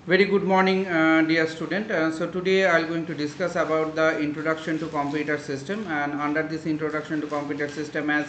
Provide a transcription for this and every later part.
Very good morning, dear student. So today I am going to discuss about the introduction to computer system, and under this introduction to computer system, as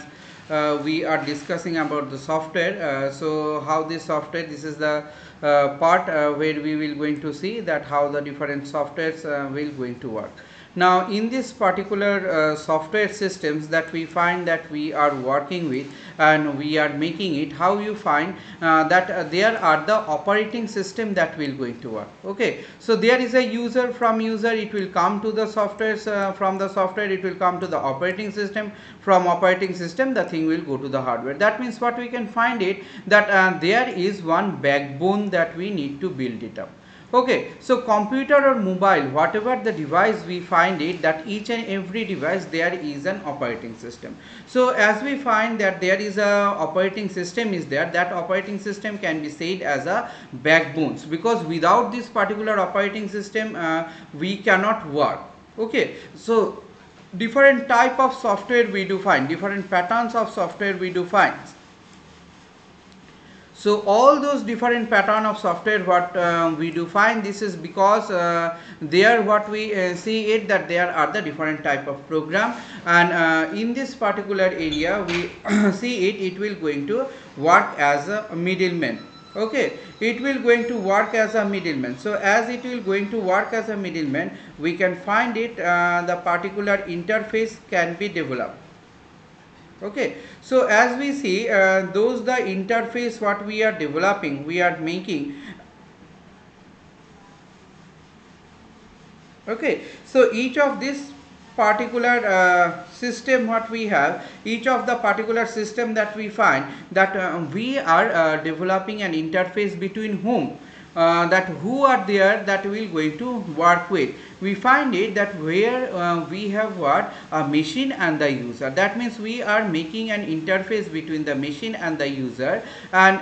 we are discussing about the software. So how this software, this is the part where we will going to see that how the different softwares will going to work. Now in this particular software systems that we find that we are working with and we are making it, how you find that there are the operating system that will going to work. Okay, so there is a user, from user it will come to the software, from the software it will come to the operating system, from operating system the thing will go to the hardware. That means what we can find it that there is one backbone that we need to build it up. Okay, so computer or mobile, whatever the device we find it, that each and every device there is an operating system. So as we find that there is a operating system is there, that operating system can be said as a backbones, because without this particular operating system we cannot work. Okay, so different type of software we do find, different patterns of software we do find. So all those different pattern of software what we do find, this is because there what we see it that there are the different type of program, and in this particular area we see it will going to work as a middleman. Okay, it will going to work as a middleman. So as it will going to work as a middleman, we can find it the particular interface can be developed. Okay, so as we see those the interface what we are developing, we are making. Okay, so each of this particular system what we have, each of the particular system that we find that we are developing an interface between whom, that who are there that we will going to work with. We find it that where we have what, a machine and the user. That means we are making an interface between the machine and the user, and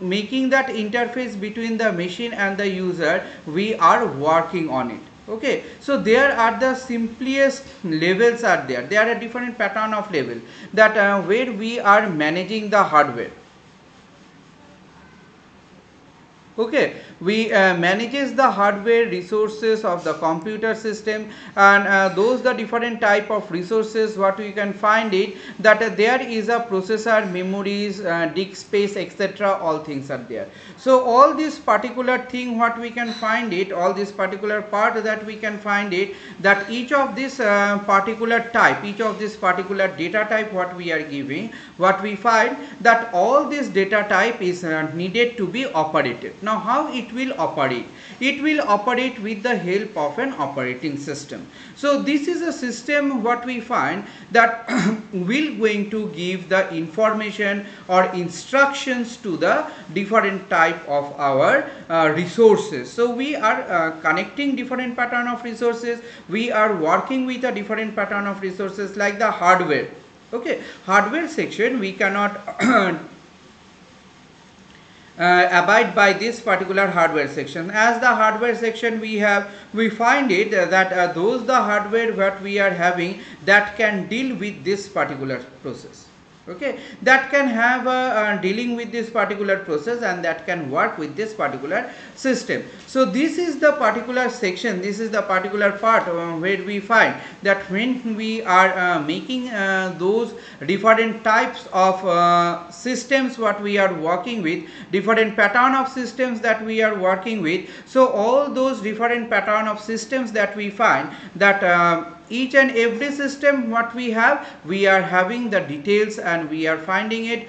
making that interface between the machine and the user, we are working on it. Okay, so there are the simplest levels are there. There are a different pattern of level that where we are managing the hardware. Okay, we manages the hardware resources of the computer system, and those the different type of resources what we can find it that there is a processor, memories, disk space, etc. all things are there. So all this particular thing what we can find it, all this particular part that we can find it, that each of this particular type, each of this particular data type what we are giving, what we find that all this data type is needed to be operated. Now how it will operate? It will operate with the help of an operating system. So this is a system what we find that will going to give the information or instructions to the different type of our resources. So we are connecting different pattern of resources, we are working with a different pattern of resources like the hardware. Okay, hardware section we cannot abide by this particular hardware section. As the hardware section we find it that those the hardware what we are having that can deal with this particular process. Okay, that can have dealing with this particular process, and that can work with this particular system. So this is the particular section, this is the particular part where we find that when we are making those different types of systems what we are working with, different pattern of systems that we are working with. So all those different pattern of systems that we find that each and every system what we have, we are having the details, and we are finding it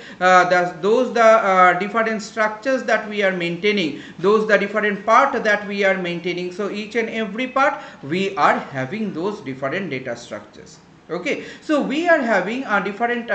those the different structures that we are maintaining, those the different part that we are maintaining. So each and every part we are having those different data structures. Okay, so we are having different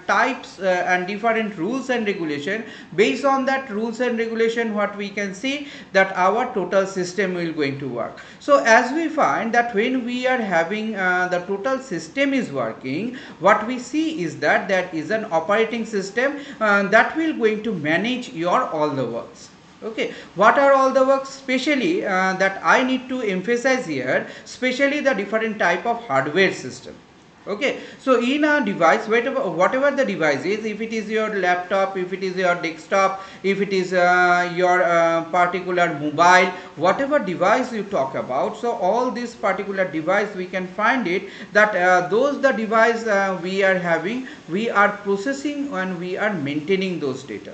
types and different rules and regulation. Based on that rules and regulation, what we can see that our total system will going to work. So as we find that when we are having the total system is working, what we see is that there is an operating system that will going to manage your all the works. Okay, what are all the works? Specially that I need to emphasize here, especially the different type of hardware system. Okay, so in a device, whatever the device is, if it is your laptop, if it is your desktop, if it is your particular mobile, whatever device you talk about, so all this particular device we can find it that those the device we are having, we are processing and we are maintaining those data,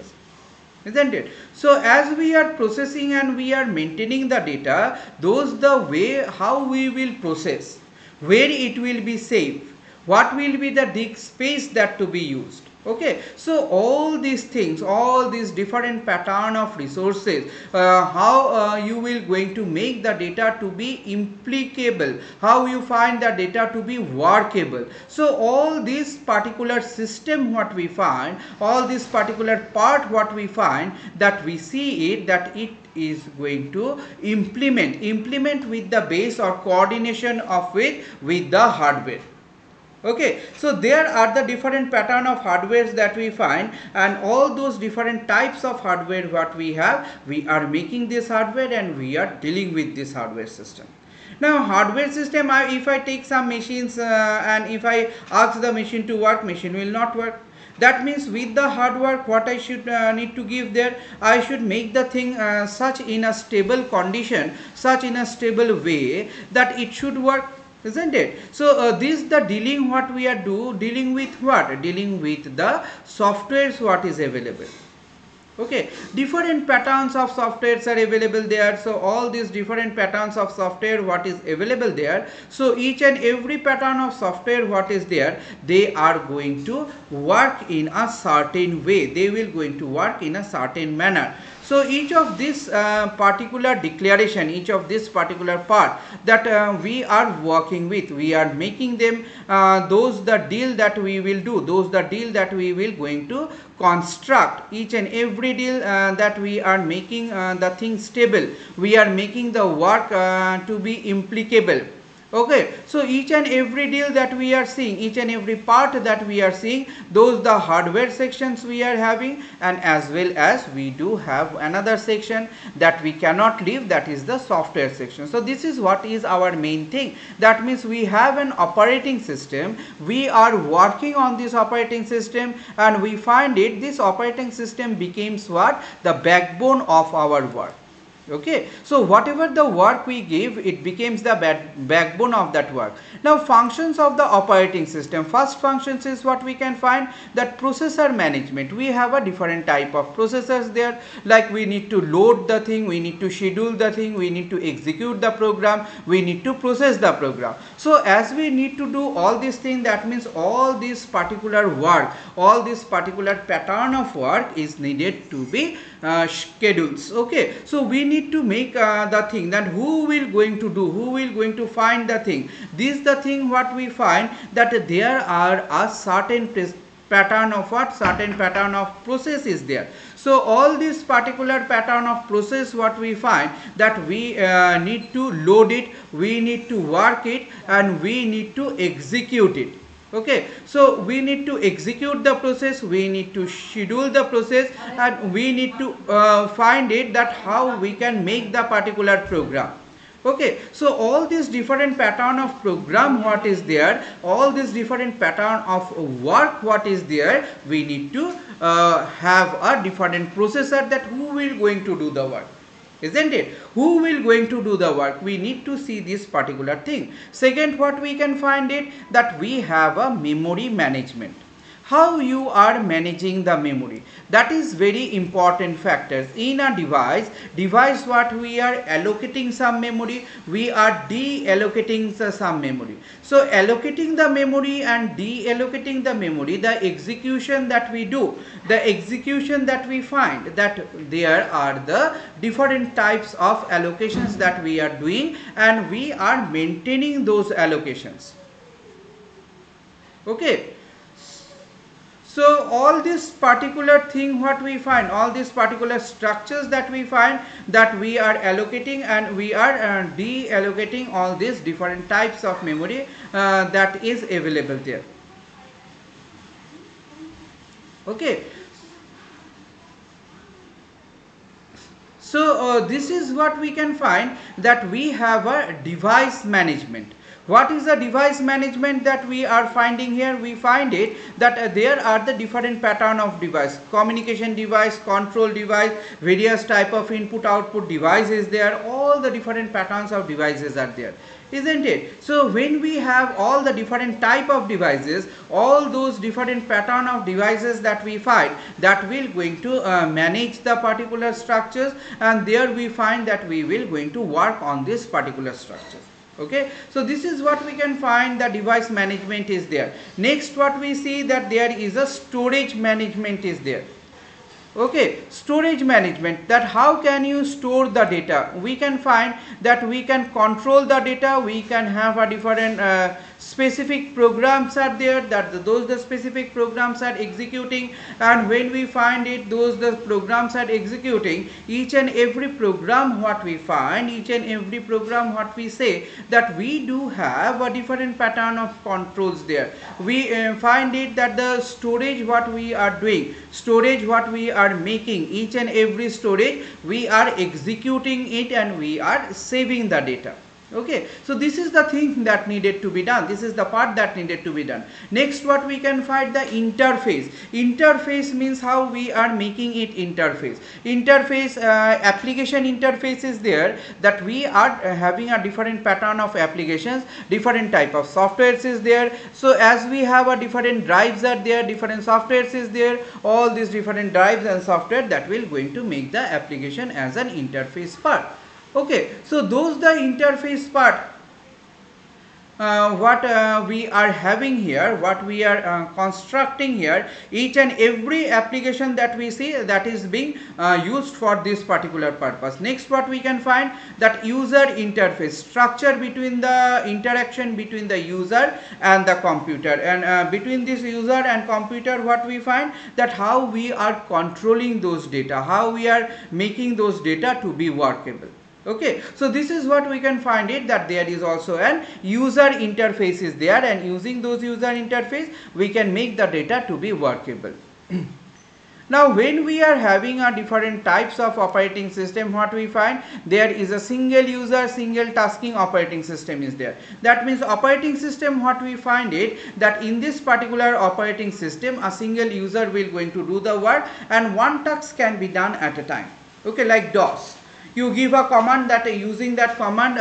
isn't it? So as we are processing and we are maintaining the data, those the way how we will process, where it will be saved, what will be the disk space that to be used. Okay, so all these things, all these different pattern of resources, how you will going to make the data to be implicable, how you find the data to be workable. So all this particular system what we find, all this particular part what we find, that we see it that it is going to implement with the base or coordination of with the hardware. Okay, so there are the different pattern of hardwares that we find, and all those different types of hardware what we have, we are making this hardware and we are dealing with this hardware system. Now hardware system, if I take some machines and if I ask the machine to work, machine will not work. That means with the hard work what I should need to give there, I should make the thing such in a stable condition, such in a stable way that it should work, isn't it? So this the dealing what we are dealing with, what dealing with the softwares what is available. Okay, different patterns of softwares are available there. So all these different patterns of software what is available there, so each and every pattern of software what is there, they are going to work in a certain way, they will going to work in a certain manner. So each of this particular declaration, each of this particular part that we are working with, we are making them those the deal that we will do, those the deal that we will going to construct, each and every deal that we are making the thing stable, we are making the work to be implicable. Okay, so each and every deal that we are seeing, each and every part that we are seeing, those the hardware sections we are having, and as well as we do have another section that we cannot leave, that is the software section. So this is what is our main thing. That means we have an operating system, we are working on this operating system, and we find it this operating system becomes what, the backbone of our work. Okay, so whatever the work we give, it becomes the backbone of that work. Now functions of the operating system, first functions is what we can find, that processor management. We have a different type of processors there, like we need to load the thing, we need to schedule the thing, we need to execute the program, we need to process the program. So as we need to do all these things, that means all this particular work, all this particular pattern of work is needed to be schedules. Okay, so we need to make the thing that who will going to do, who will going to find the thing. This the thing what we find, that there are a certain pattern of what, certain pattern of process is there. So all this particular pattern of process what we find, that we need to load it, we need to work it, and we need to execute it. Okay, so we need to execute the process, we need to schedule the process, and we need to find it that how we can make the particular program. Okay, so all these different pattern of program what is there, all these different pattern of work what is there, we need to have a different processor, that who will going to do the work, isn't it? Who will going to do the work, we need to see this particular thing. Second what we can find it, that we have a memory management. How you are managing the memory, that is very important factors in a device what we are allocating some memory, we are deallocating some memory. So allocating the memory and deallocating the memory, the execution that we do, the execution that we find, that there are the different types of allocations that we are doing, and we are maintaining those allocations. Okay, so all this particular thing what we find, all these particular structures that we find, that we are allocating and we are deallocating all these different types of memory that is available there. Okay, so this is what we can find, that we have a device management. What is the device management that we are finding here? We find it that there are the different pattern of device, communication device, control device, various type of input output device is there, all the different patterns of devices are there, isn't it? So when we have all the different type of devices, all those different pattern of devices that we find, that will going to manage the particular structures, and there we find that we will going to work on this particular structures. Okay, so this is what we can find, the device management is there. Next, what we see that there is a storage management is there. Okay, storage management, that how can you store the data? We can find that we can control the data, we can have a different specific programs are there, that those the specific programs are executing, and when we find it, those the programs are executing, each and every program what we find, each and every program what we say, that we do have a different pattern of controls there. We find it that the storage what we are doing, storage what we are making, each and every storage we are executing it and we are saving the data. Okay, so this is the thing that needed to be done, this is the part that needed to be done. Next, what we can find, the interface. Interface means how we are making it interface. Interface, application interface is there, that we are having a different pattern of applications, different type of softwares is there. So as we have a different drives are there, different softwares is there, all these different drives and software that will going to make the application as an interface part. Okay, so those the interface part, what we are having here, what we are constructing here, each and every application that we see, that is being used for this particular purpose. Next, what we can find, that user interface, structure between the interaction between the user and the computer, and between this user and computer, what we find, that how we are controlling those data, how we are making those data to be workable. Okay, so this is what we can find it, that there is also an user interface is there, and using those user interface we can make the data to be workable. Now when we are having a different types of operating system, what we find, there is a single user, single tasking operating system is there. That means operating system, what we find it, that in this particular operating system a single user will going to do the work and one task can be done at a time. Okay, like DOS. You give a command, that using that command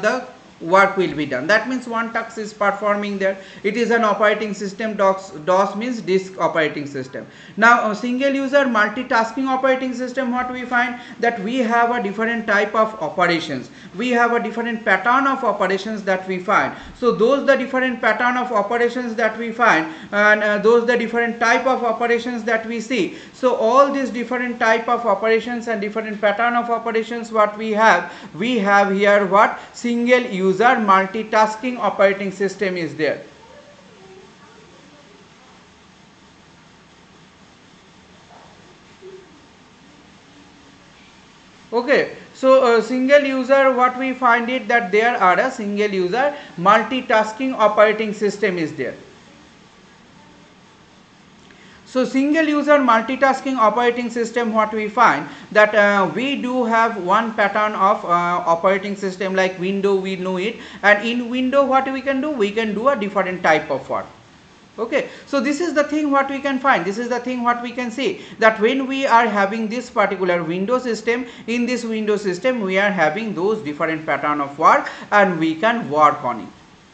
the work will be done. That means one task is performing there. It is an operating system. DOS means disk operating system. Now a single user multitasking operating system, what we find, that we have a different type of operations, we have a different pattern of operations that we find. So those the different pattern of operations that we find, and those the different type of operations that we see. So all these different type of operations and different pattern of operations what we have here, what, single user multitasking operating system is there. Okay, so single user, what we find it, that there are a single user multitasking operating system is there. So single user multitasking operating system, what we find, that we do have one pattern of operating system, like window, we know it, and in window what we can do, we can do a different type of work. Okay, so this is the thing what we can find, this is the thing what we can see, that when we are having this particular window system, in this window system we are having those different pattern of work and we can work on it.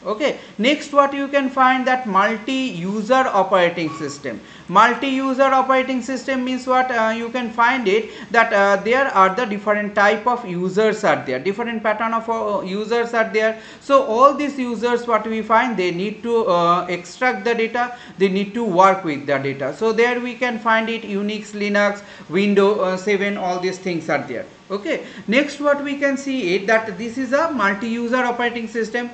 Okay, next what you can find, that multi-user operating system. Multi-user operating system means what, you can find it, that there are the different type of users are there, different pattern of users are there. So all these users, what we find, they need to extract the data, they need to work with the data. So there we can find it, Unix, Linux, Windows 7, all these things are there. Okay, next what we can see it, that this is a multi-user operating system.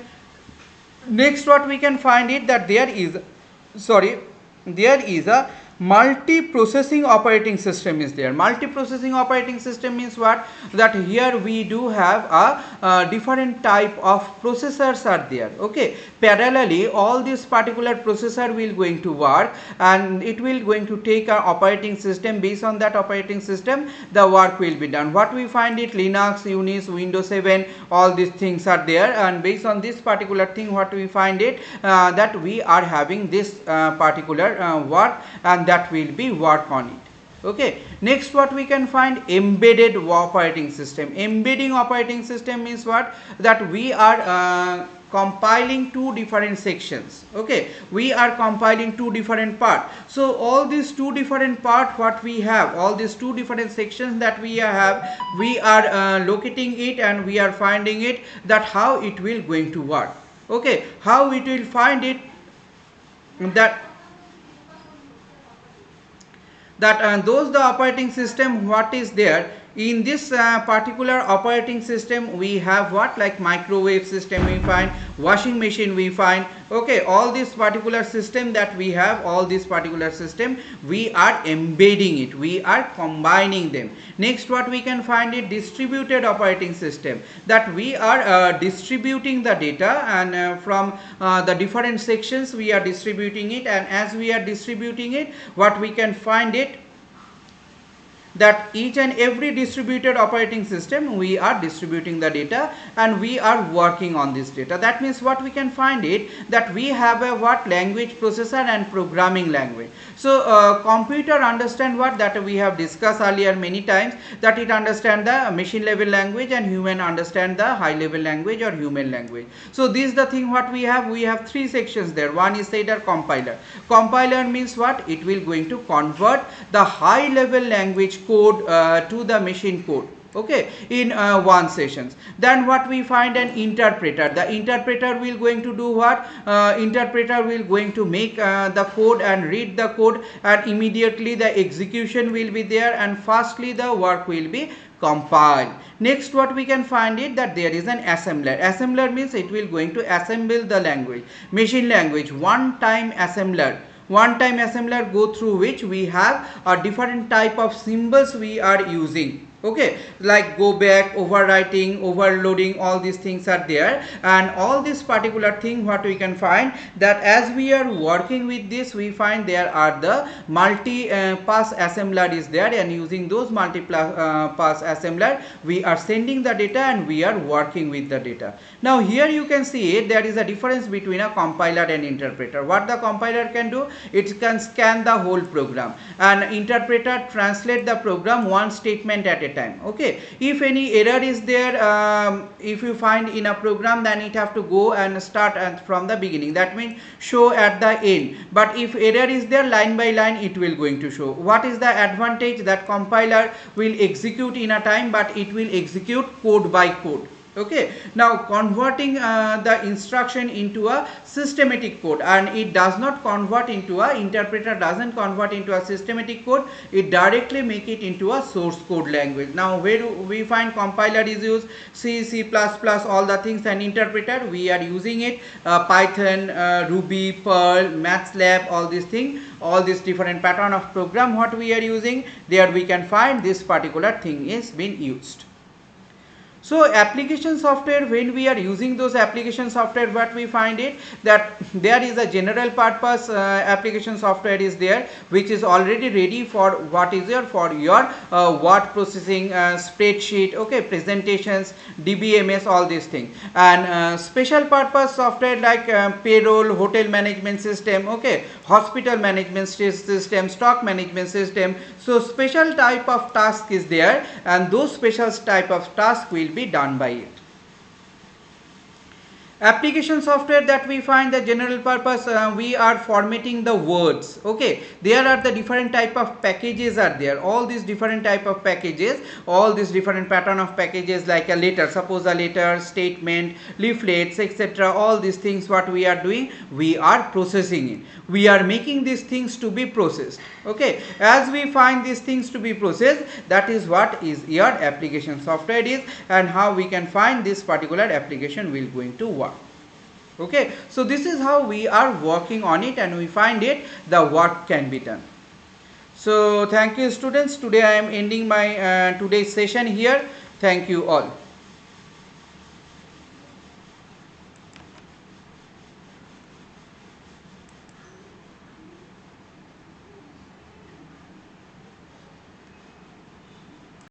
Next what we can find it, that there is a multi-processing operating system is there. Multi-processing operating system means what? That here we do have a different type of processors are there. Okay, parallelly all this particular processor will going to work, and it will going to take a operating system. Based on that operating system, the work will be done. What we find it, Linux, Unix, Windows 7, all these things are there, and based on this particular thing, what we find it, that we are having this particular work, and that will be work on it. Okay, next what we can find, embedded operating system. Embedding operating system means what? That we are compiling two different sections. Okay, we are compiling two different parts. So all these two different parts what we have, all these two different sections that we have, we are locating it, and we are finding it, that how it will going to work. Okay, how it will find it, that those the operating system what is there in this particular operating system. We have what, like microwave system we find, washing machine we find. Okay, all this particular system that we have, all this particular system we are embedding it, we are combining them. Next what we can find it, distributed operating system, that we are distributing the data, and from the different sections we are distributing it, and as we are distributing it, what we can find it, that each and every distributed operating system we are distributing the data, and we are working on this data. That means what we can find it, that we have a what, language processor and programming language. So computer understand what, that we have discussed earlier many times, that it understand the machine level language, and human understand the high level language or human language. So this is the thing what we have three sections there. One is either compiler. Compiler means what, it will going to convert the high level language code to the machine code. Okay, in one sessions. Then what we find, an interpreter. The interpreter will going to do what? Interpreter will going to make the code and read the code, and immediately the execution will be there, and fastly the work will be compiled. Next what we can find it, that there is an assembler. Assembler means it will going to assemble the language, machine language. One time assembler go through which we have a different type of symbols we are using. Okay, like go back, overwriting, overloading, all these things are there. And all this particular thing what we can find, that as we are working with this, we find there are the multi pass assembler is there, and using those multi pass assembler we are sending the data, and we are working with the data. Now here you can see it, there is a difference between a compiler and interpreter. What the compiler can do, it can scan the whole program, and interpreter translate the program one statement at a time. Okay, if any error is there, if you find in a program, then it have to go and start from the beginning, that means show at the end. But if error is there, line by line it will going to show. What is the advantage, that compiler will execute in a time, but it will execute code by code. Okay, now converting the instruction into a systematic code, and it does not convert into a, interpreter doesn't convert into a systematic code, it directly make it into a source code language. Now where do we find compiler is used? C, C++, all the things, and interpreter we are using it Python, Ruby, Perl, MATLAB, all these things, all these different pattern of program what we are using, there we can find this particular thing is being used. So application software, when we are using those application software, what we find it, that there is a general purpose application software is there, which is already ready for what is there, for your word processing, spreadsheet, okay, presentations, DBMS, all these things. And special purpose software like payroll, hotel management system, okay, hospital management system, stock management system. So special type of task is there, and those special type of task will be done by it. Application software that we find, the general purpose, we are formatting the words. Okay, there are the different type of packages are there, all these different type of packages, all these different pattern of packages, like a letter, suppose a letter, statement, leaflets, etc. all these things what we are doing, we are processing it, we are making these things to be processed. Okay, as we find these things to be processed, that is what is your application software is, and how we can find this particular application will going to work. Okay, so this is how we are working on it, and we find it, the work can be done. So thank you students. Today I am ending my today's session here. Thank you all.